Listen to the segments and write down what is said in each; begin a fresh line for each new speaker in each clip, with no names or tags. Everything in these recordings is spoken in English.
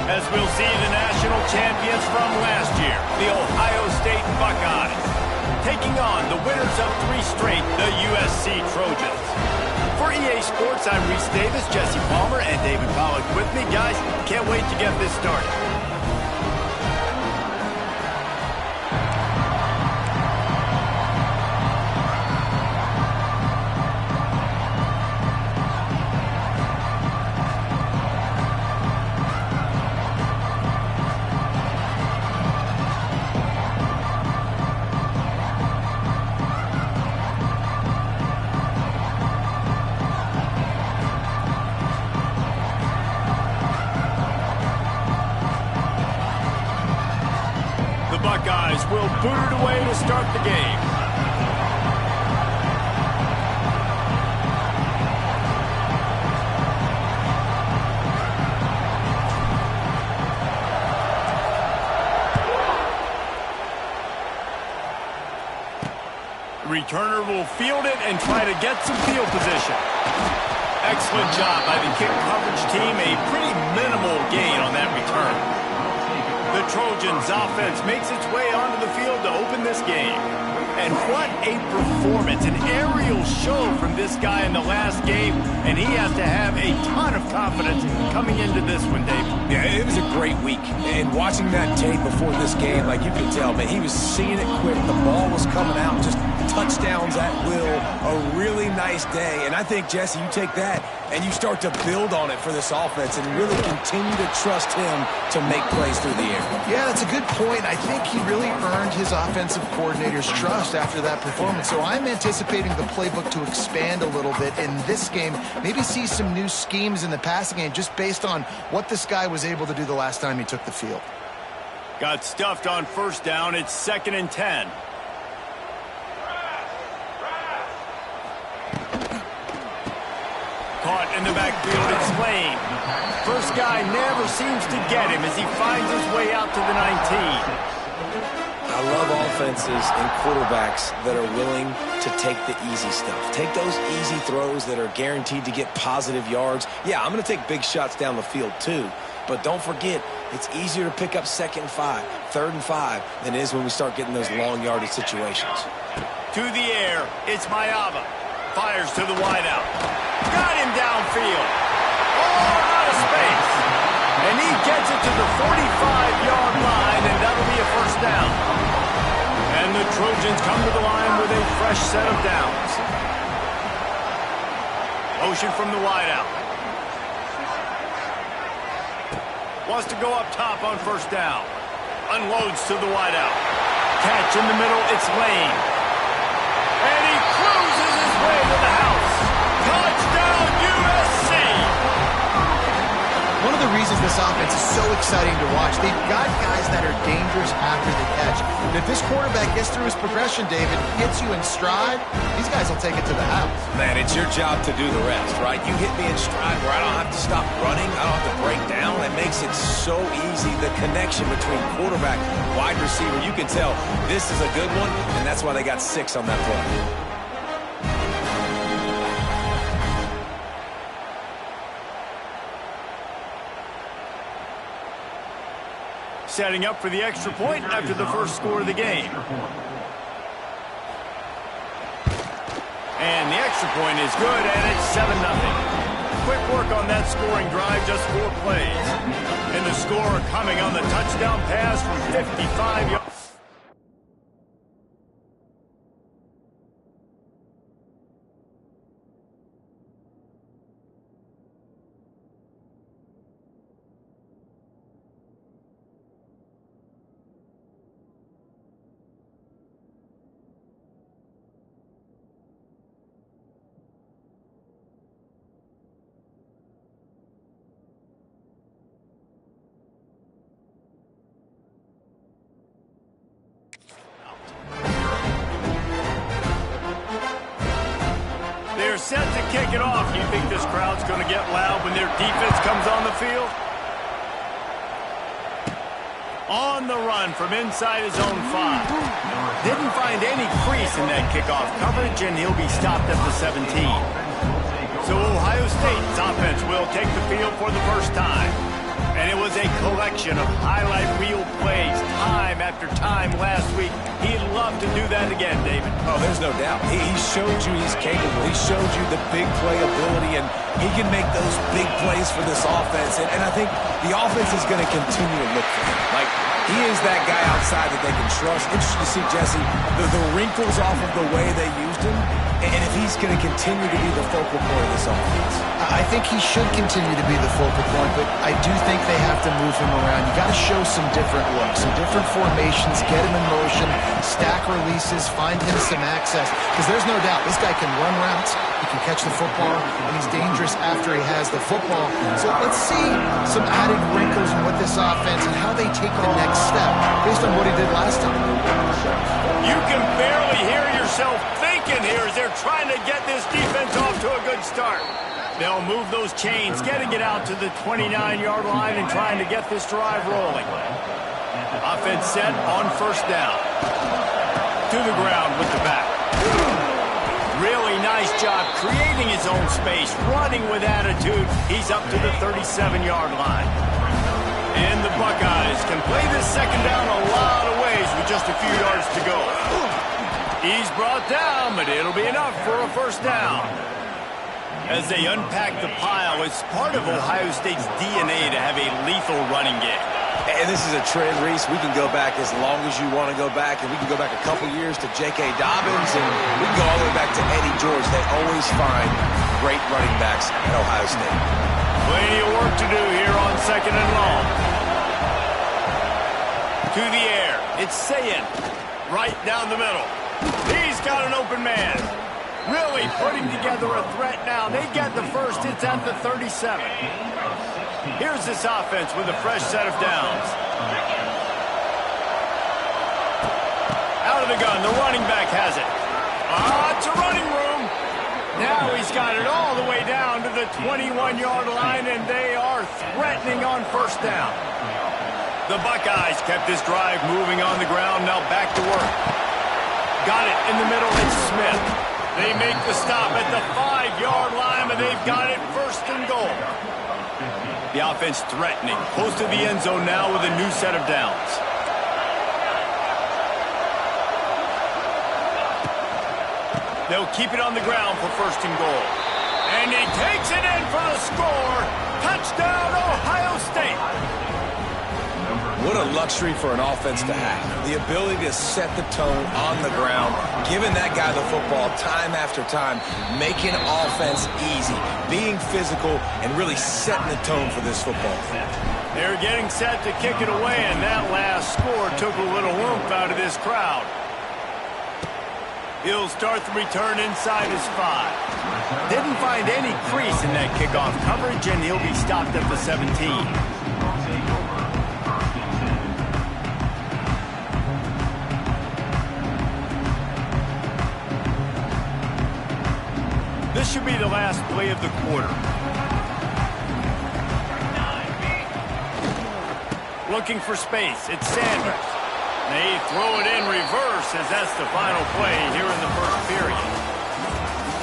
as we'll see the national champions from last year, the Ohio State Buckeyes, taking on the winners of 3 straight, the USC Trojans. For EA Sports, I'm Reese Davis, Jesse Palmer, and David Pollack with me. Guys, can't wait to get this started. Buckeyes will boot it away to start the game. The returner will field it and try to get some field position. Excellent job by the kick coverage team. A pretty minimal gain on that return. The Trojans' offense makes its way onto the field to open this game. And what a performance, an aerial show from this guy in the last game, and he has to have a ton of confidence coming into this one, Dave.
Yeah, it was a great week. And watching that tape before this game, like you could tell, man, he was seeing it quick. The ball was coming out, just touchdowns at will. A really nice day. And I think, Jesse, you take that and you start to build on it for this offense and really continue to trust him to make plays through the air.
Yeah, that's a good point. I think he really earned his offensive coordinator's trust after that performance. So I'm anticipating the playbook to expand a little bit in this game. Maybe see some new schemes in the passing game just based on what this guy was able to do the last time he took the field.
Got stuffed on first down. It's 2nd and 10. Caught in the backfield, it's Lane. First guy never seems to get him as he finds his way out to the 19.
I love offenses and quarterbacks that are willing to take the easy stuff. Take those easy throws that are guaranteed to get positive yards. Yeah, I'm going to take big shots down the field too. But don't forget, it's easier to pick up 2nd and 5, 3rd and 5 than it is when we start getting those long yardage situations.
To the air, it's Mayava. Fires to the wideout. Got him downfield. Oh, out of space. And he gets it to the 45-yard line, and that'll be a first down. And the Trojans come to the line with a fresh set of downs. Motion from the wideout. Wants to go up top on first down. Unloads to the wideout. Catch in the middle, it's Lane. And he cruises his way to the house. Touchdown, USC!
One of the reasons this offense is so exciting to watch, they've got guys that are dangerous after the catch. And if this quarterback gets through his progression, David, hits you in stride, these guys will take it to the house.
Man, it's your job to do the rest, right? You hit me in stride where I don't have to stop running, I don't have to break down. It makes it so easy. The connection between quarterback, wide receiver, you can tell this is a good one, and that's why they got 6 on that play.
Setting up for the extra point after the first score of the game. And the extra point is good, and it's 7-0. Quick work on that scoring drive, just 4 plays. And the score coming on the touchdown pass from 55 yards. They're set to kick it off. You think this crowd's going to get loud when their defense comes on the field? On the run from inside his own 5. Didn't find any crease in that kickoff coverage, and he'll be stopped at the 17. So Ohio State's offense will take the field for the first time. And it was a collection of highlight reel plays time after time last week. He'd love to do that again, David.
Oh, there's no doubt. He showed you he's capable. He showed you the big play ability, and he can make those big plays for this offense. And I think the offense is going to continue to look for him. Like, he is that guy outside that they can trust. Interesting to see, Jesse, the wrinkles off of the way they used him, and if he's going to continue to be the focal point of this offense.
I think he should continue to be the focal point, but I do think they have to move him around. You got to show some different looks, some different formations, get him in motion, stack releases, find him some access. Because there's no doubt, this guy can run routes, he can catch the football, and he's dangerous after he has the football. So let's see some added wrinkles in what this offense and how they take the next step based on what he did last time.
You can barely hear yourself thinking here as they're trying to get this defense off to a good start. They'll move those chains, getting it out to the 29-yard line and trying to get this drive rolling. Offense set on first down. To the ground with the back. Really nice job creating his own space, running with attitude. He's up to the 37-yard line. And the Buckeyes can play this second down a lot of ways with just a few yards to go. He's brought down, but it'll be enough for a first down. As they unpack the pile, it's part of Ohio State's DNA to have a lethal running game.
And this is a trend, Reese. We can go back as long as you want to go back, and we can go back a couple years to J.K. Dobbins, and we can go all the way back to Eddie George. They always find great running backs at Ohio State.
Plenty of work to do here on second and long. To the air. It's Sayin. Right down the middle. He's got an open man. Really putting together a threat now. They get the first. It's at the 37. Here's this offense with a fresh set of downs. Out of the gun. The running back has it. It's a running room. Now he's got it all the way down to the 21-yard line, and they are threatening on first down. The Buckeyes kept this drive moving on the ground. Now back to work. Got it in the middle. It's Smith. They make the stop at the 5-yard line, but they've got it first and goal. The offense threatening. Close to the end zone now with a new set of downs. They'll keep it on the ground for first and goal. And he takes it in for the score. Touchdown, Ohio State.
What a luxury for an offense to have. The ability to set the tone on the ground, giving that guy the football time after time, making offense easy, being physical, and really setting the tone for this football.
They're getting set to kick it away, and that last score took a little oomph out of this crowd. He'll start the return inside his 5. Didn't find any crease in that kickoff coverage, and he'll be stopped at the 17. This should be the last play of the quarter. Looking for space. It's Sanders. They throw it in reverse as that's the final play here in the first period.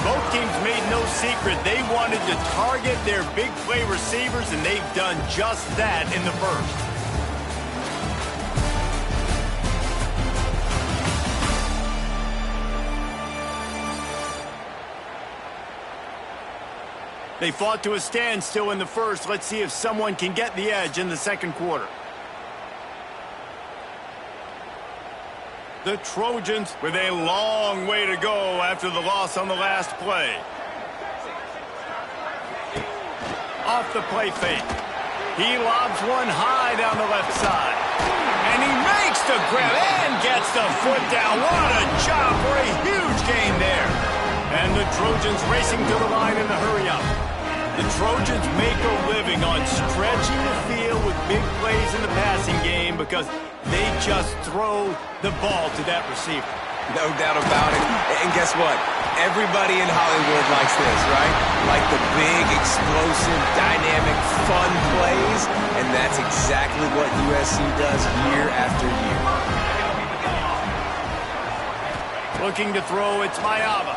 Both teams made no secret they wanted to target their big play receivers, and they've done just that in the first. They fought to a standstill in the first. Let's see if someone can get the edge in the second quarter. The Trojans with a long way to go after the loss on the last play. Off the play fake. He lobs one high down the left side. And he makes the grab and gets the foot down. What a job for a huge gain there. And the Trojans racing to the line in the hurry-up. The Trojans make a living on stretching the field with big plays in the passing game because they just throw the ball to that receiver.
No doubt about it. And guess what? Everybody in Hollywood likes this, right? Like the big, explosive, dynamic, fun plays. And that's exactly what USC does year after year.
Looking to throw, it's Mayava.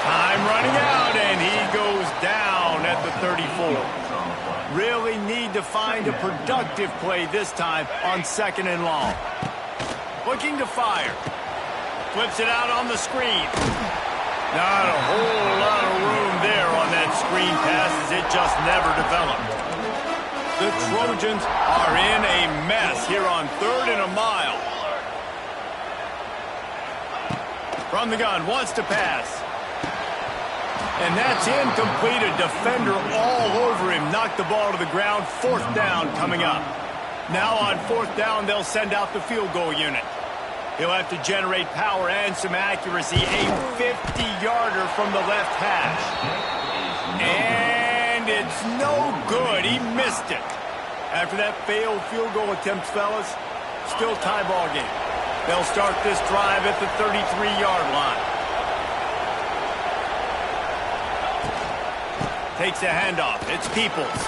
Time running out, and he goes down at the 34. Really need to find a productive play this time on 2nd and long. Looking to fire. Flips it out on the screen. Not a whole lot of room there on that screen pass as it just never developed. The Trojans are in a mess here on 3rd and a mile. From the gun, wants to pass. And that's incomplete. A defender all over him. Knocked the ball to the ground. 4th down coming up. Now on 4th down, they'll send out the field goal unit. He'll have to generate power and some accuracy. A 50-yarder from the left hash. And it's no good. He missed it. After that failed field goal attempt, fellas, still tie ball game. They'll start this drive at the 33-yard line. Takes a handoff. It's Peoples.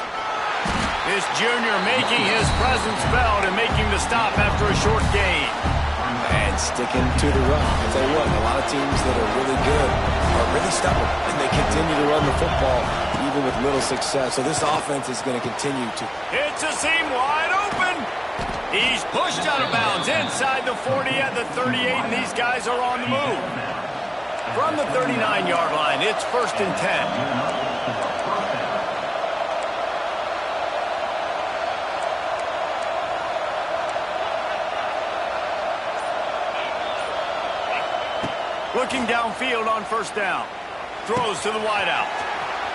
This junior making his presence felt and making the stop after a short gain.
And sticking to the run. I'll tell you what, a lot of teams that are really good are really stubborn, and they continue to run the football even with little success. So this offense is going to continue to.
It's a seam wide open. He's pushed out of bounds inside the 40 at the 38, and these guys are on the move. From the 39-yard line, it's 1st and 10. Looking downfield on 1st down. Throws to the wideout.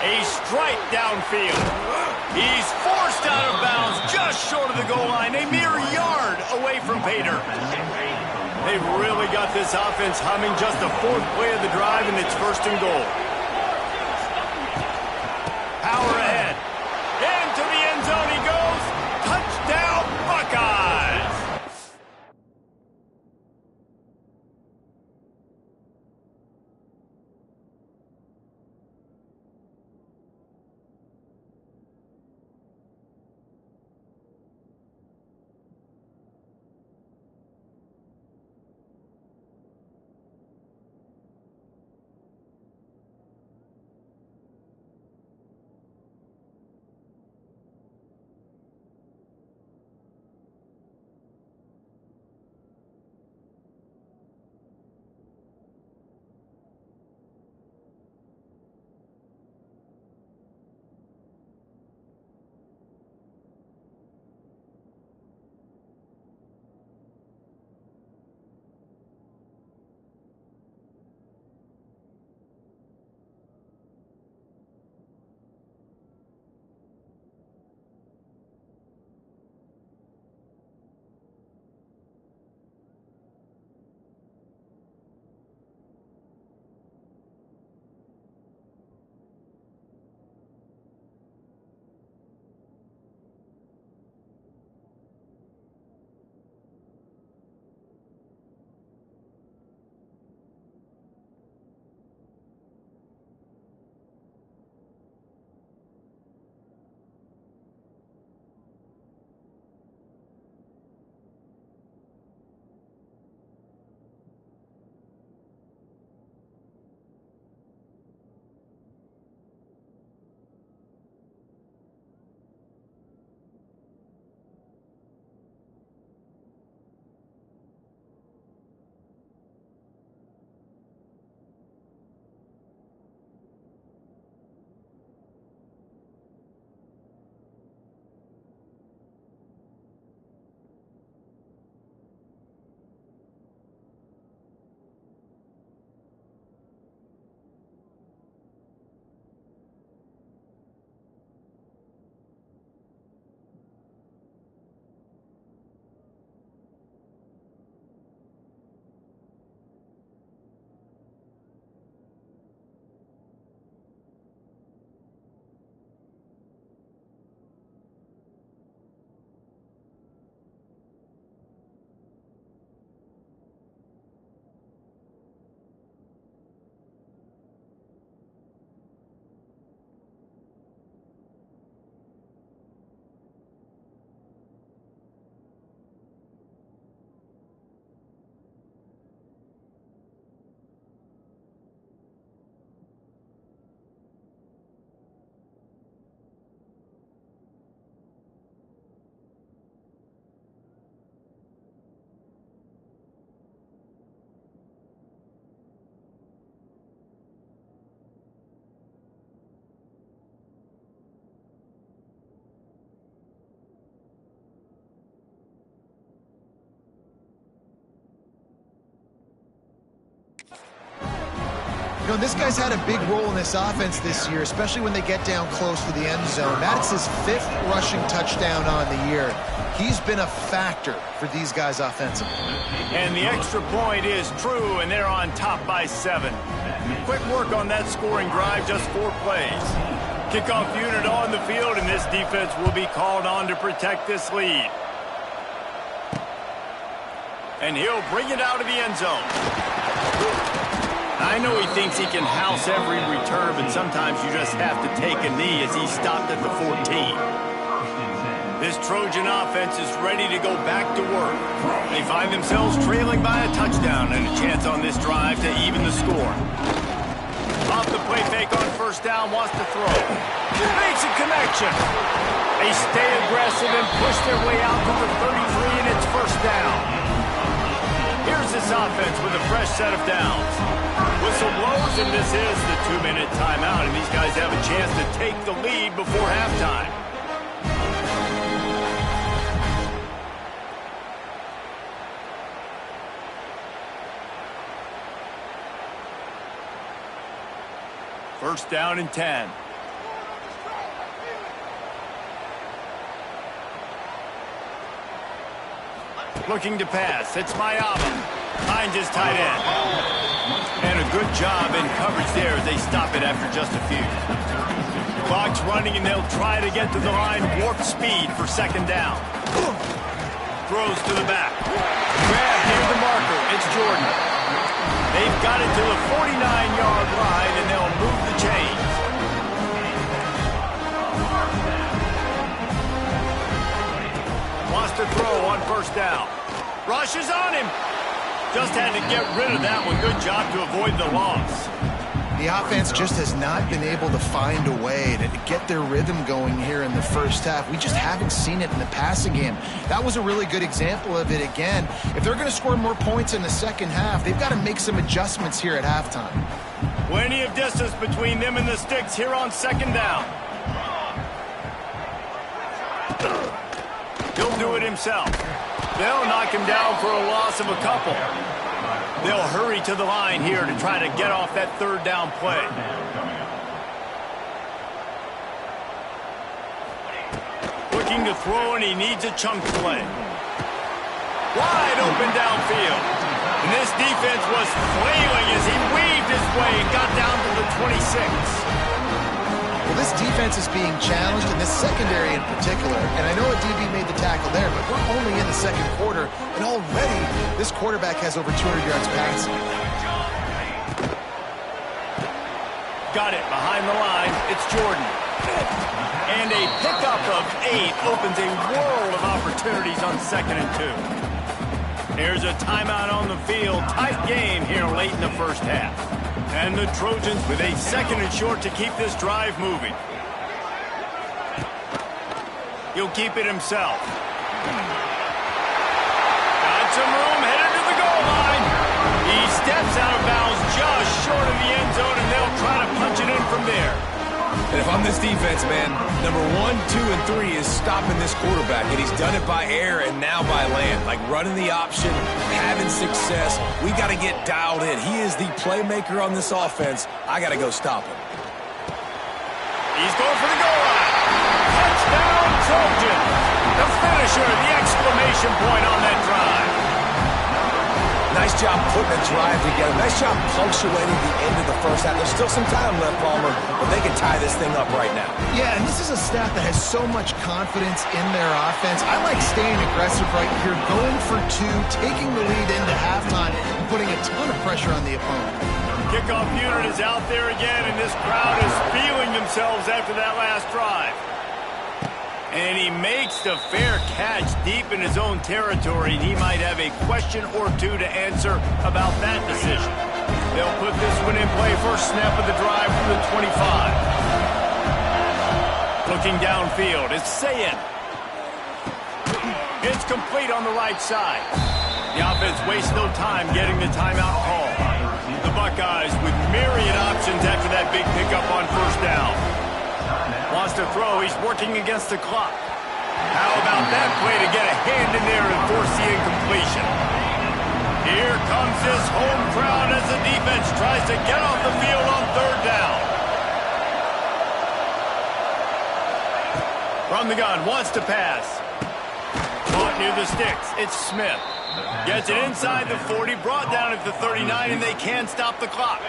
A strike downfield. He's forced out of bounds just short of the goal line. A mere yard away from Pater. They've really got this offense humming. Just the 4th play of the drive, and it's 1st and goal. Power ahead. Into the end zone he goes. Touchdown, Buckeyes!
You know, this guy's had a big role in this offense this year, especially when they get down close to the end zone. That's his 5th rushing touchdown on the year. He's been a factor for these guys offensively.
And the extra point is true, and they're on top by 7. Quick work on that scoring drive, just 4 plays. Kickoff unit on the field, and this defense will be called on to protect this lead. And he'll bring it out of the end zone. I know he thinks he can house every return, but sometimes you just have to take a knee as he stopped at the 14. This Trojan offense is ready to go back to work. They find themselves trailing by a touchdown and a chance on this drive to even the score. Off the play fake on first down, wants to throw. Makes a connection. They stay aggressive and push their way out to the 33, and it's first down. Here's this offense with a fresh set of downs. Whistle blows, and this is the 2-minute timeout, and these guys have a chance to take the lead before halftime. First down and 10. Looking to pass. It's Mayaba. Finds his tight end. And a good job in coverage there as they stop it after just a few. Clock's running, and they'll try to get to the line. Warp speed for second down. Throws to the back. Grab near the marker. It's Jordan. They've got it to the 49-yard line, and they'll move the chains. Wants to throw on first down. Rush is on him. Just had to get rid of that one. Good job to avoid the loss.
The offense just has not been able to find a way to get their rhythm going here in the first half. We just haven't seen it in the passing game. That was a really good example of it again. If they're going to score more points in the second half, they've got to make some adjustments here at halftime.
Plenty of distance between them and the sticks here on second down. He'll do it himself. They'll knock him down for a loss of a couple. They'll hurry to the line here to try to get off that third down play. Looking to throw, and he needs a chunk play. Wide open downfield. And this defense was flailing as he weaved his way and got down to the 26.
Well, this defense is being challenged, in this secondary in particular, and I know a DB made the tackle there, but we're only in the second quarter, and already this quarterback has over 200 yards passing.
Got it behind the line. It's Jordan. And a pickup of 8 opens a world of opportunities on 2nd and 2. There's a timeout on the field. Tight game here late in the first half. And the Trojans with a 2nd and short to keep this drive moving. He'll keep it himself. Got some room, headed to the goal line. He steps out of bounds just short of the end zone, and they'll try to punch it in from there.
And if I'm this defense, man, number 1, 2, and 3 is stopping this quarterback, and he's done it by air and now by land. Like running the option, having success. We got to get dialed in. He is the playmaker on this offense. I got to go stop him.
He's going for the goal line. Touchdown, Trojans. The finisher, the exclamation point on that drive.
Nice job putting a drive together. Nice job punctuating the end of the first half. There's still some time left, Palmer, but they can tie this thing up right now.
Yeah, and this is a staff that has so much confidence in their offense. I like staying aggressive right here, going for 2, taking the lead into halftime, and putting a ton of pressure on the opponent.
Kickoff unit is out there again, and this crowd is feeling themselves after that last drive. And he makes the fair catch deep in his own territory, and he might have a question or two to answer about that decision. They'll put this one in play. First snap of the drive from the 25. Looking downfield, it's Sayin. It's complete on the right side. The offense wastes no time getting the timeout call. The Buckeyes with myriad options after that big pickup on first down. Wants to throw. He's working against the clock. How about that play to get a hand in there and force the incompletion? Here comes this home crowd as the defense tries to get off the field on third down. From the gun, wants to pass. Caught near the sticks. It's Smith. Gets it inside the 40, brought down at the 39, and they can't stop the clock.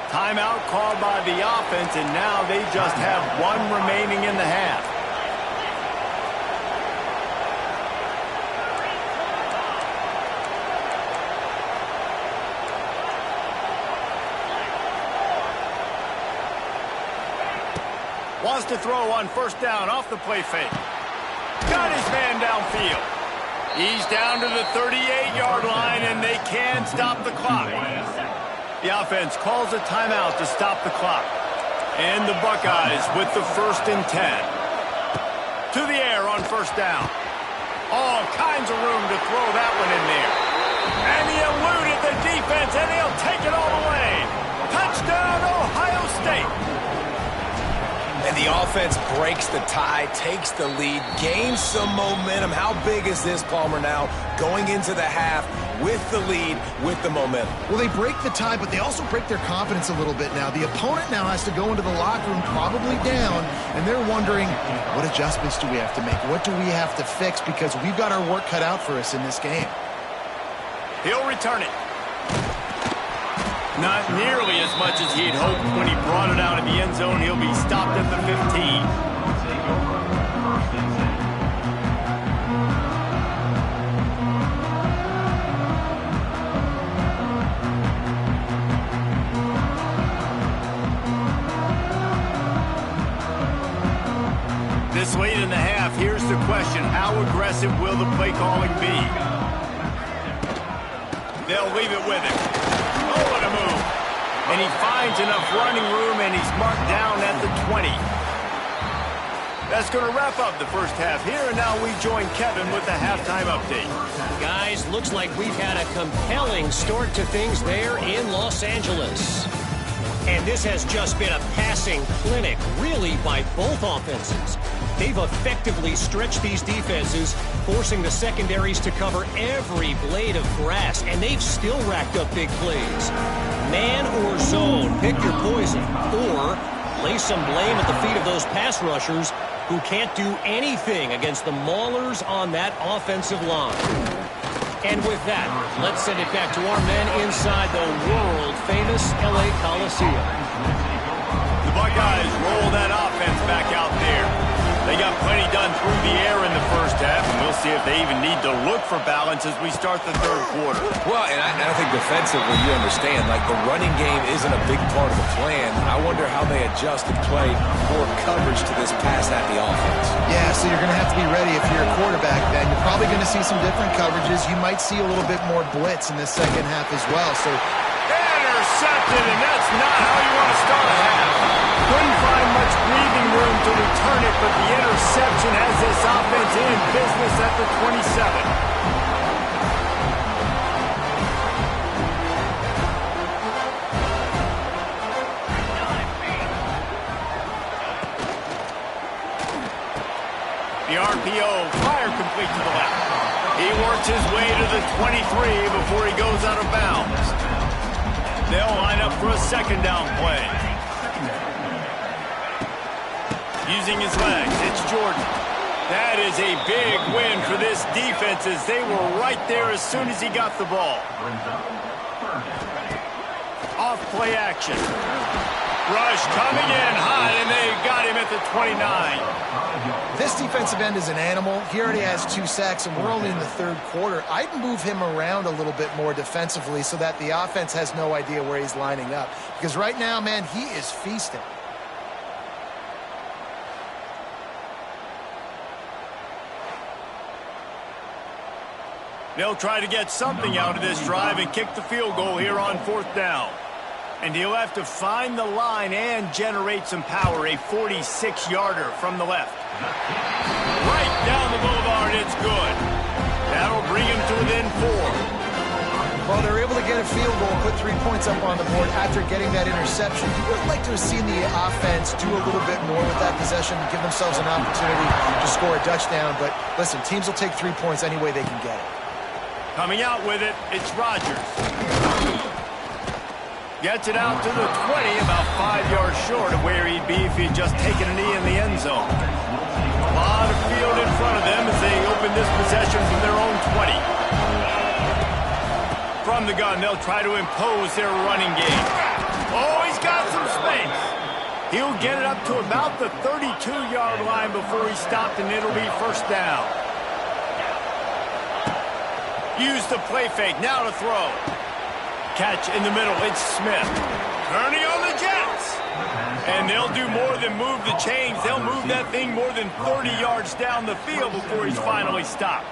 Timeout called by the offense, and now they just have one remaining in the half. Wants to throw on first down off the play fake. Got his man downfield. He's down to the 38-yard line, and they can stop the clock. The offense calls a timeout to stop the clock. And the Buckeyes with the 1st and 10. To the air on first down. All kinds of room to throw that one in there. And he eluded the defense, and he'll take it all the way. Touchdown, Ohio State.
And the offense breaks the tie, takes the lead, gains some momentum. How big is this, Palmer, now going into the half with the lead, with the momentum?
Well, they break the tie, but they also break their confidence a little bit now. The opponent now has to go into the locker room probably down, and they're wondering, what adjustments do we have to make? What do we have to fix? Because we've got our work cut out for us in this game.
He'll return it. Not nearly as much as he'd hoped when he brought it out of the end zone. He'll be stopped at the 15. This late in the half, here's the question. How aggressive will the play calling be? They'll leave it with him. Oh, what a move. And he finds enough running room, and he's marked down at the 20. That's going to wrap up the first half here, and now we join Kevin with the halftime update.
Guys, looks like we've had a compelling start to things there in Los Angeles. And this has just been a passing clinic, really, by both offenses. They've effectively stretched these defenses, forcing the secondaries to cover every blade of grass, and they've still racked up big plays. Man or zone, pick your poison, or lay some blame at the feet of those pass rushers who can't do anything against the maulers on that offensive line. And with that, let's send it back to our men inside the world-famous LA Coliseum.
The Buckeyes roll that offense back out there. They got plenty done through the air in the first half, and we'll see if they even need to look for balance as we start the third quarter.
Well, and I think defensively, you understand, like the running game isn't a big part of the plan. I wonder how they adjust and play more coverage to this pass-happy offense.
Yeah, so you're going to have to be ready if you're a quarterback then. You're probably going to see some different coverages. You might see a little bit more blitz in the second half as well. So
intercepted, and that's not how you want to start a half. Couldn't find much breathing room to return it, but the interception has this offense in business at the 27. The RPO, fire complete to the left. He works his way to the 23 before he goes out of bounds. They'll line up for a second down play. Using his legs, it's Jordan. That is a big win for this defense as they were right there as soon as he got the ball. Off play action. Rush coming in hot, and they got him at the 29.
this defensive end is an animal. He already has 2 sacks, and we're only in the third quarter. I'd move him around a little bit more defensively so that the offense has no idea where he's lining up. Because right now, man, he is feasting.
They'll try to get something out of this drive and kick the field goal here on 4th down. And he'll have to find the line and generate some power, a 46-yarder from the left. Right down the boulevard, it's good. That'll bring him to within 4.
Well, they're able to get a field goal, put 3 points up on the board after getting that interception. You would like to have seen the offense do a little bit more with that possession, give themselves an opportunity to score a touchdown. But listen, teams will take 3 points any way they can get it.
Coming out with it, it's Rodgers. Gets it out to the 20, about 5 yards short of where he'd be if he'd just taken a knee in the end zone. A lot of field in front of them as they open this possession from their own 20. From the gun, they'll try to impose their running game. Oh, he's got some space. He'll get it up to about the 32-yard line before he's stopped, and it'll be first down. Use the play fake, now to throw. Catch in the middle, it's Smith. Turning on the Jets. And they'll do more than move the chains. They'll move that thing more than 30 yards down the field before he's finally stopped.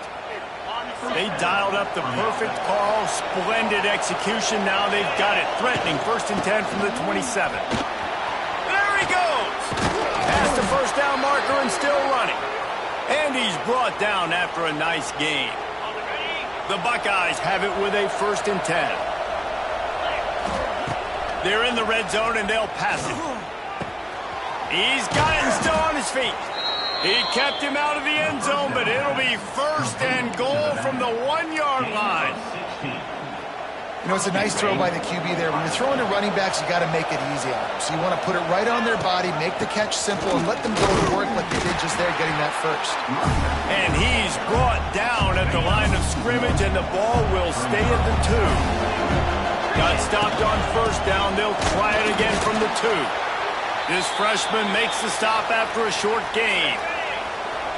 They dialed up the perfect call, splendid execution. Now they've got it threatening. 1st and 10 from the 27. There he goes. Past the first down marker and still running. And he's brought down after a nice gain. The Buckeyes have it with a 1st and 10. They're in the red zone, and they'll pass it. He's got it and still on his feet. He kept him out of the end zone, but it'll be 1st and goal from the 1-yard line.
You know, it's a nice throw by the QB there. When you're throwing to running backs, you got to make it easy on them. So you want to put it right on their body, make the catch simple, and let them go to work like they did just there, getting that first.
And he's brought down at the line of scrimmage, and the ball will stay at the 2. Got stopped on 1st down. They'll try it again from the 2. This freshman makes the stop after a short gain.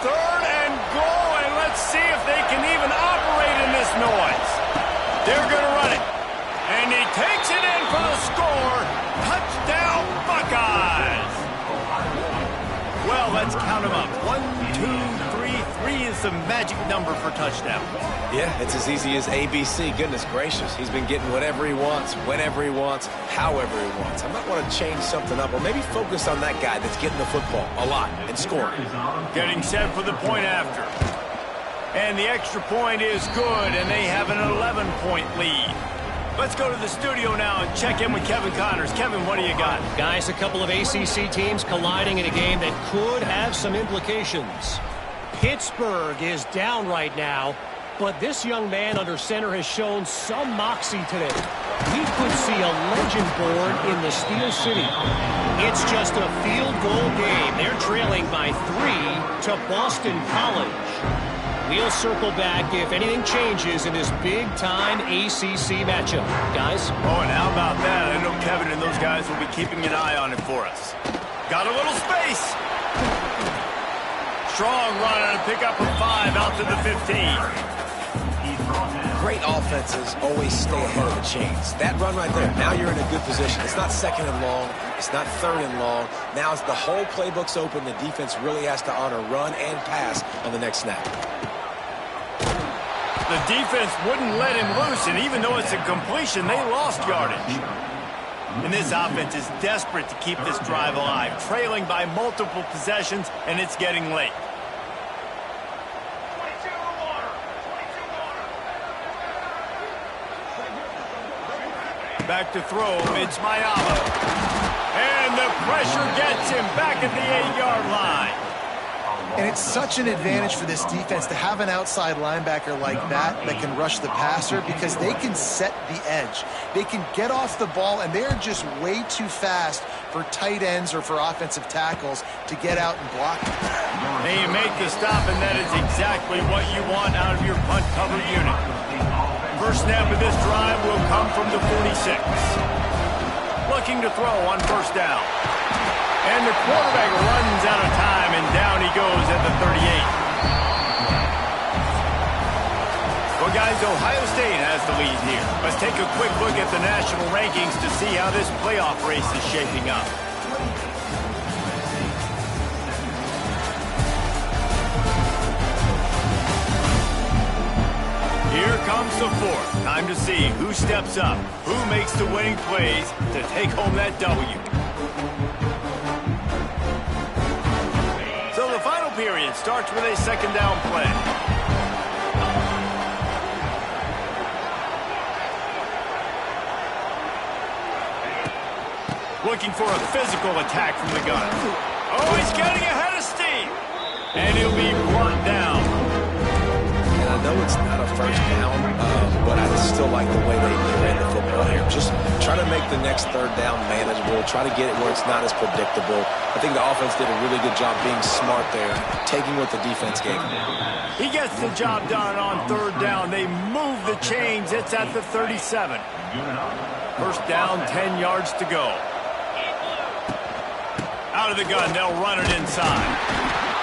3rd and goal, and let's see if they can even operate in this noise. They're going to run it. And he takes it in for the score. Touchdown, Buckeyes. Well, let's count them up. 1, 2, 3. 3 is the magic number for touchdowns.
Yeah, it's as easy as ABC. Goodness gracious. He's been getting whatever he wants, whenever he wants, however he wants. I might want to change something up or maybe focus on that guy that's getting the football a lot and scoring.
Getting set for the point after. And the extra point is good, and they have an 11-point lead. Let's go to the studio now and check in with Kevin Connors. Kevin, what do you got?
Guys, a couple of ACC teams colliding in a game that could have some implications. Pittsburgh is down right now, but this young man under center has shown some moxie today. We could see a legend born in the Steel City. It's just a field goal game. They're trailing by 3 to Boston College. We'll circle back if anything changes in this big-time ACC matchup. Guys?
Oh, and how about that? I know Kevin and those guys will be keeping an eye on it for us. Got a little space. Strong run on a pickup of 5 out to the 15.
Great offenses always stay ahead of the chains. That run right there, now you're in a good position. It's not 2nd and long. It's not 3rd and long. Now as the whole playbook's open, the defense really has to honor run and pass on the next snap.
The defense wouldn't let him loose, and even though it's a completion, they lost yardage. And this offense is desperate to keep this drive alive, trailing by multiple possessions, and it's getting late. Back to throw, it's Mayama. And the pressure gets him back at the 8-yard line.
And it's such an advantage for this defense to have an outside linebacker like that can rush the passer because they can set the edge. They can get off the ball, and they're just way too fast for tight ends or for offensive tackles to get out and block it.
They make the stop, and that is exactly what you want out of your punt cover unit. First snap of this drive will come from the 46. Looking to throw on 1st down. And the quarterback runs out of time, and down he goes at the 38. Well, guys, Ohio State has the lead here. Let's take a quick look at the national rankings to see how this playoff race is shaping up. Here comes the 4th. Time to see who steps up, who makes the winning plays to take home that W. So the final period starts with a 2nd down play. Looking for a physical attack from the gun. Oh, he's getting ahead of steam. And he'll be brought down.
And I know it's not a first down, but I still like the way they ran the football here. Just try to make the next third down manageable. Try to get it where it's not as predictable. I think the offense did a really good job being smart there, taking what the defense gave them.
He gets the job done on third down. They move the chains. It's at the 37. First down, 10 yards to go. Out of the gun, they'll run it inside.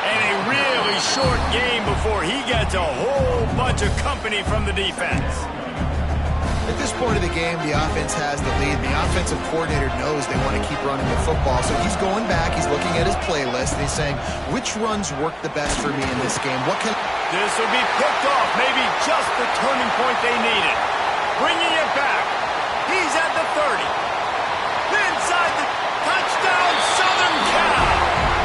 And a really short game before he gets a whole bunch of company from the defense.
At this point of the game, the offense has the lead. The offensive coordinator knows they want to keep running the football. So he's going back, he's looking at his playlist, and he's saying, which runs work the best for me in this game? What can...
This will be picked off, maybe just the turning point they needed. Bringing it back. He's at the 30. Inside the touchdown, Southern Cal.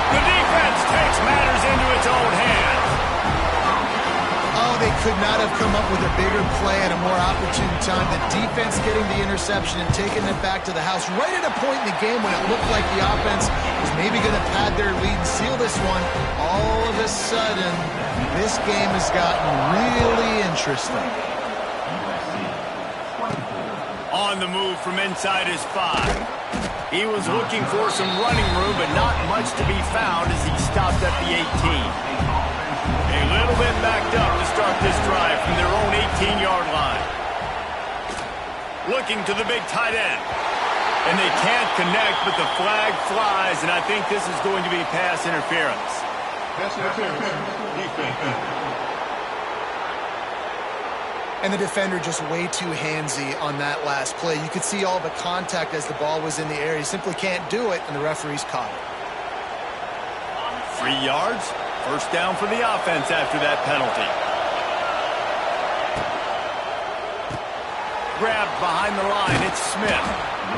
The defense takes matters into its own hands.
Oh, they could not have come up with a bigger play at a more opportune time. The defense getting the interception and taking it back to the house right at a point in the game when it looked like the offense was maybe going to pad their lead and seal this one. All of a sudden, this game has gotten really interesting.
On the move from inside his 5. He was looking for some running room, but not much to be found as he stopped at the 18. A little bit backed up to start this drive from their own 18-yard line. Looking to the big tight end. And they can't connect, but the flag flies, and I think this is going to be pass interference.
Pass interference. Defense.
And the defender just way too handsy on that last play. You could see all the contact as the ball was in the air. He simply can't do it, and the referee's caught it.
3 yards. First down for the offense after that penalty. Grabbed behind the line. It's Smith.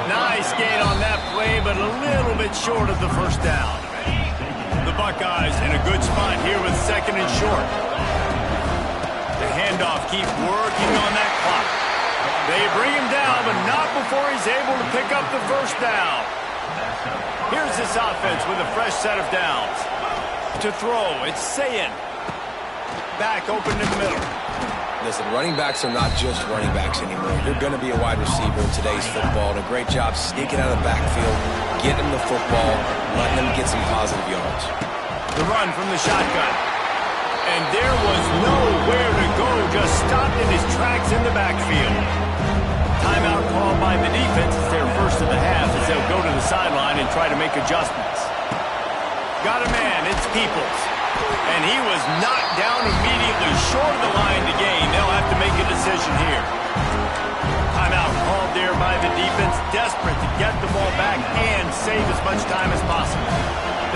Nice gain on that play, but a little bit short of the first down. The Buckeyes in a good spot here with second and short. The handoff keeps working on that clock. They bring him down, but not before he's able to pick up the first down. Here's this offense with a fresh set of downs. To throw, it's Sayin. Back open in the middle.
Listen, running backs are not just running backs anymore. You're going to be a wide receiver in today's football. And a great job sneaking out of the backfield, getting them the football, letting them get some positive yards.
The run from the shotgun. And there was nowhere to go, just stopped in his tracks in the backfield. Timeout called by the defense. It's their first of the half as they'll go to the sideline and try to make adjustments. Got a man, it's Peoples. And he was knocked down immediately short of the line to gain. They'll have to make a decision here. Timeout called there by the defense, desperate to get the ball back and save as much time as possible.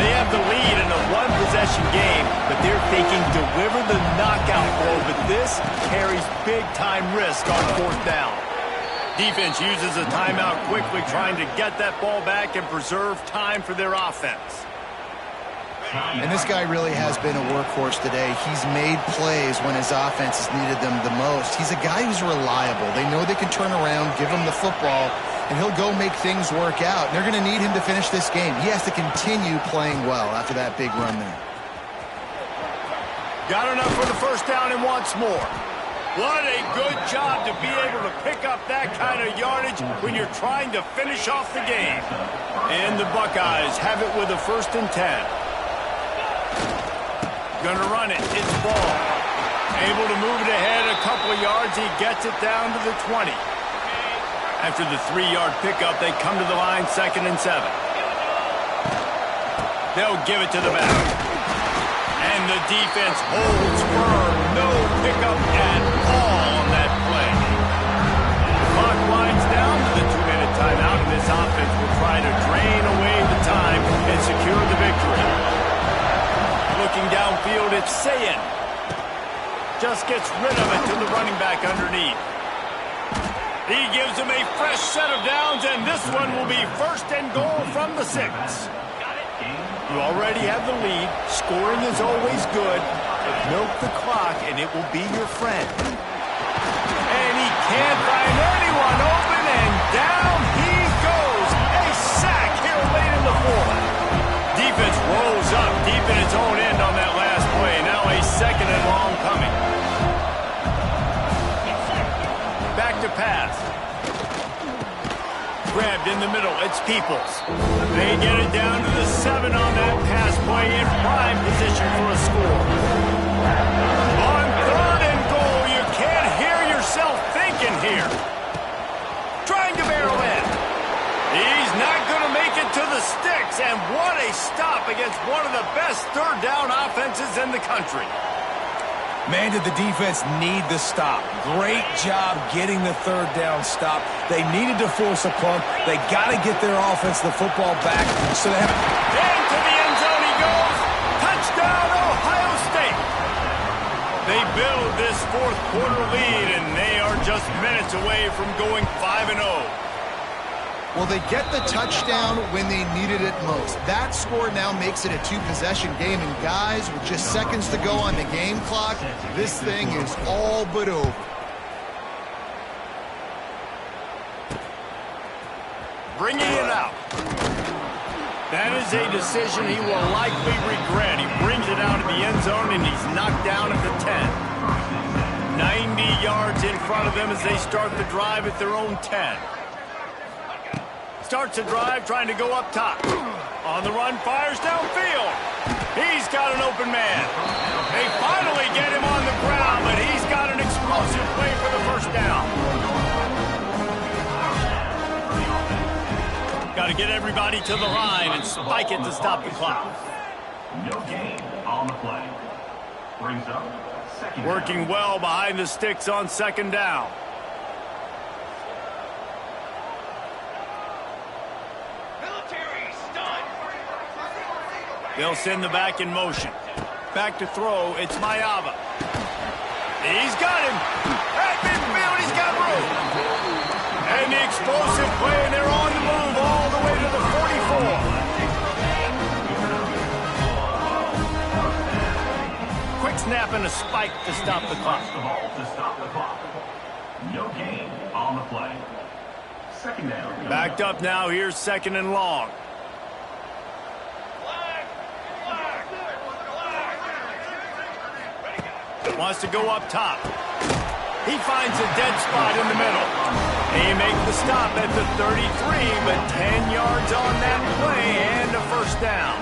They have the lead in a one-possession game, but they're thinking deliver the knockout blow, but this carries big-time risk on fourth down. Defense uses a timeout quickly, trying to get that ball back and preserve time for their offense.
And this guy really has been a workhorse today. He's made plays when his offense has needed them the most. He's a guy who's reliable. They know they can turn around, give him the football, and he'll go make things work out. And they're going to need him to finish this game. He has to continue playing well after that big run there.
Got enough for the first down and wants more. What a good job to be able to pick up that kind of yardage when you're trying to finish off the game. And the Buckeyes have it with a 1st and 10. Gonna run it. It's Ball. Able to move it ahead a couple of yards. He gets it down to the 20. After the 3-yard pickup, they come to the line 2nd and 7. They'll give it to the back. And the defense holds firm. No pickup at all on that play. The clock winds down to the 2-minute timeout, and this offense will try to drain away the time and secure the victory. Looking downfield, it's Sayin. Just gets rid of it to the running back underneath. He gives him a fresh set of downs, and this one will be 1st and goal from the 6. You already have the lead. Scoring is always good. But milk the clock, and it will be your friend. And he can't find anyone open, and down he goes. A sack here late in the 4th. Defense rolls up deep in its own end on that last play. Now a 2nd and long coming. the middle. It's Peoples. They get it down to the 7 on that pass play in prime position for a score. On 3rd and goal, you can't hear yourself thinking here. Trying to barrel in. He's not going to make it to the sticks, and what a stop against one of the best third down offenses in the country.
Man, did the defense need the stop. Great job getting the 3rd down stop. They needed to force a punt. They got to get their offense the football back. So they have
into the end zone he goes. Touchdown, Ohio State. They build this 4th quarter lead, and they are just minutes away from going 5-0.
Well, they get the touchdown when they needed it most. That score now makes it a 2-possession game. And guys, with just seconds to go on the game clock, this thing is all but over.
Bringing it out. That is a decision he will likely regret. He brings it out of the end zone, and he's knocked down at the 10. 90 yards in front of them as they start the drive at their own 10. Starts a drive, trying to go up top. On the run, fires downfield. He's got an open man. They finally get him on the ground, but he's got an explosive play for the first down. Got to get everybody to the line and spike it to stop the clock.
No gain on the play. Brings up second.
Working well behind the sticks on 2nd down. They'll send the back in motion. Back to throw, it's Mayava. He's got him. At midfield, he's got room. And the explosive play, and they're on the move all the way to the 44. Quick snap and a spike to stop the clock.
No gain on the play. 2nd down.
Backed up now, here's 2nd and long. Wants to go up top. He finds a dead spot in the middle. They make the stop at the 33, but 10 yards on that play and a 1st down.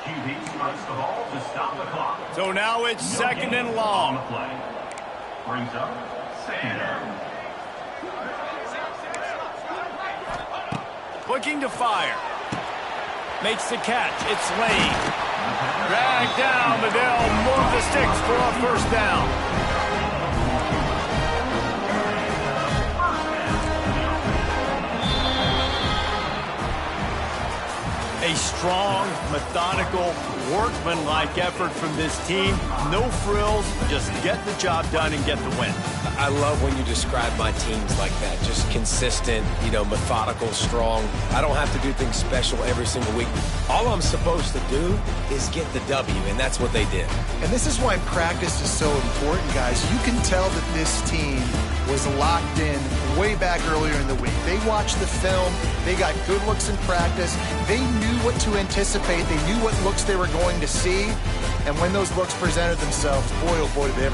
QB strikes the ball to stop the clock.
So now it's 2nd and long.
On the play. Brings up 2nd down.
Looking to fire. Makes the catch. It's Lane. Dragged down, but they'll move the sticks for a 1st down. A strong, methodical, workmanlike effort from this team. No frills, just get the job done and get the win.
I love when you describe my teams like that. Just consistent, methodical, strong. I don't have to do things special every single week. All I'm supposed to do is get the W, and that's what they did.
And this is why practice is so important, guys. You can tell that this team was locked in way back earlier in the week. They watched the film. They got good looks in practice. They knew what to anticipate. They knew what looks they were going to see. And when those looks presented themselves, boy, oh boy, did they ever